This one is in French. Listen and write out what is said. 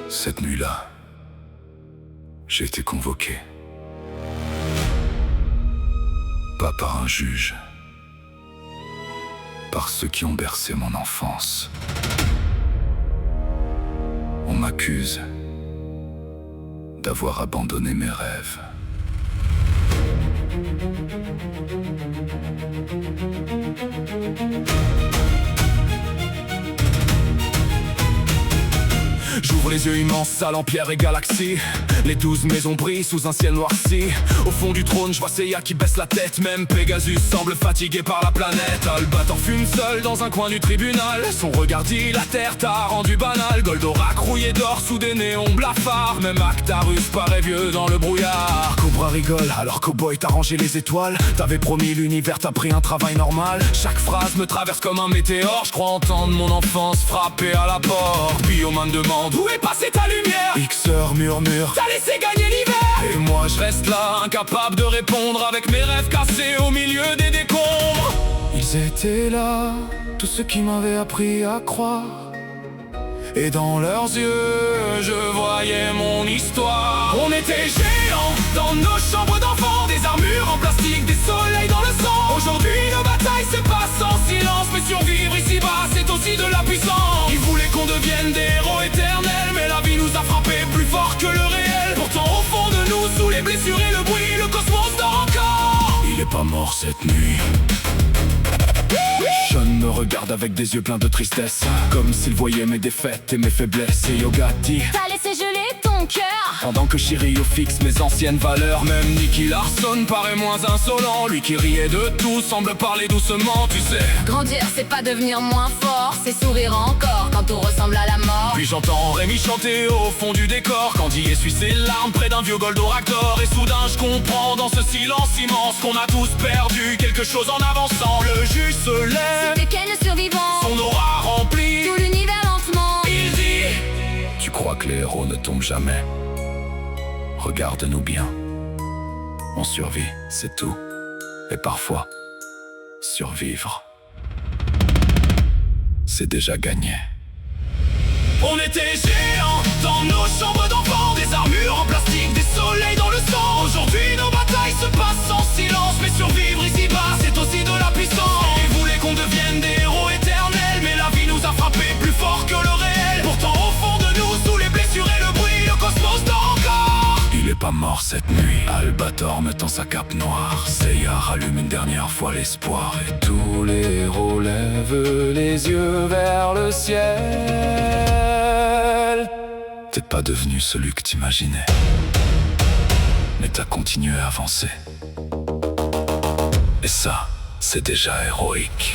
Cette nuit-là, j'ai été convoqué. Pas par un juge, par ceux qui ont bercé mon enfance. On m'accuse d'avoir abandonné mes rêves. J'ouvre les yeux immenses, salle en pierre et galaxie. Les 12 maisons brillent sous un ciel noirci. Au fond du trône, je vois Seiya qui baisse la tête. Même Pegasus semble fatigué par la planète. Albator fume seul dans un coin du tribunal. Son regard dit la terre t'a rendu banal. Goldorak rouillé d'or sous des néons blafards. Même Actarus paraît vieux dans le brouillard. Cobra rigole alors Cowboy t'a rangé les étoiles. T'avais promis l'univers, t'as pris un travail normal. Chaque phrase me traverse comme un météore. Je crois entendre mon enfance frapper à la porte. Bioman demande où est passée ta lumière. Xer murmure t'as laissé gagner l'hiver. Et moi je reste là, incapable de répondre, avec mes rêves cassés au milieu des décombres. Ils étaient là, tous ceux qui m'avaient appris à croire. Et dans leurs yeux, je voyais mon histoire. On était géants dans nos chambres d'enfants. Des armures en plastique, des soleils dans le sang. Aujourd'hui nos batailles se passent en silence. Mais survivre ici-bas, c'est aussi de la puissance. Ils voulaient qu'on devienne des héros éternels, mais la vie nous a frappés plus fort que le réel. Pourtant au fond de nous, sous les blessures et le bruit, le cosmos dort encore. Il est pas mort cette nuit. Sean me regarde avec des yeux pleins de tristesse, comme s'il voyait mes défaites et mes faiblesses. Et Yoga dit t'as laissé geler ton cœur. pendant que Shiryu fixe mes anciennes valeurs. Même Nicky Larson paraît moins insolent. Lui qui riait de tout semble parler doucement, tu sais. Grandir c'est pas devenir moins fort, c'est sourire encore quand on ressemble à la mort. Puis j'entends Rémi chanter au fond du décor. Candy essuie ses larmes près d'un vieux Goldorak d'or. Et soudain je comprends dans ce silence immense qu'on a tous perdu quelque chose en avançant. Le juge se lève, C'était quel le survivant, son aura remplit. tout l'univers lentement. Il dit Tu crois que les héros ne tombent jamais? Regarde-nous bien. On survit, c'est tout. Et parfois, survivre, c'est déjà gagné. on était géants dans nos chambres d'enfants. Des armures en plastique, des soleils dans le sang. Aujourd'hui nos batailles se passent en silence. Mais survivre ici-bas, c'est aussi de la puissance. Ils voulaient qu'on devienne des héros éternels, mais la vie nous a frappés plus fort que le réel. Pourtant au fond de nous, sous les blessures et le bruit, le cosmos dort encore. Il est pas mort cette nuit. Albator me tend sa cape noire. Seiya rallume une dernière fois l'espoir. Et tous les héros lèvent les yeux vers le ciel. T'es pas devenu celui que t'imaginais, mais t'as continué à avancer. Et ça, c'est déjà héroïque.